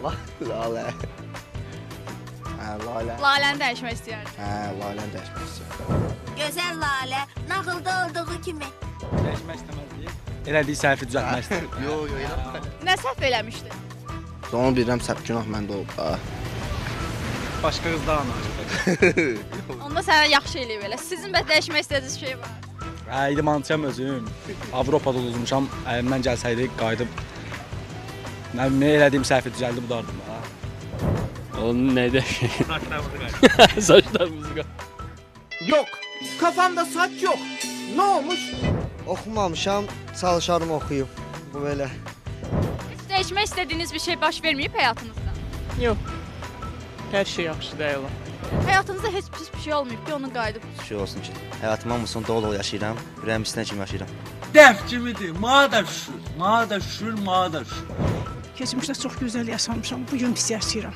Lalə. Hə, Lalə. Laləni dəyişmək istəyərdim. Hə, Laləni dəyişmək istəyirəm. Gözəl Lalə, nağılda olduğu kimi. Dəyişmək istəməzdik. Elədiyi səhvi düzəltmək istəyirdim. Yo, elə. Nə səhv eləmişdi? Onu bilirəm, səhv günah məndə olub da. Başqa qızlarla danışırdım. Onda sənə yaxşı eləyib elə. Sizin də dəyişmək istədiyiniz şey var. Hə, idmançıyam özüm. Avropada uduzmuşam. Əlimdən gəlsəydi qayıdıb nə elədiyim səhvi düzəldib udardım ha. Onun neydi? Saçlarımızı Saçlarımızı Yok. Kafamda saç yok. Ne olmuş? Oxumamışam, çalışarım oxuyum. Bu belə. Heç dəyişmək istədiyiniz bir şey baş verməyib həyatınızda. Yox. Hər şey yaxşı deyil. Həyatınızda heç pis bir şey olmayıb ki, onu qayıdıb. Şey olsun ki, həyatım hamısını dolu yaşayıram. Ürəyim istəyən kimi yaşayıram. Dəf kimidir, mənə də şükür, mənə də şükür, mənə də şükür. Keçmişdə çox gözəl yaşamışam, bu gün pis yaşayıram.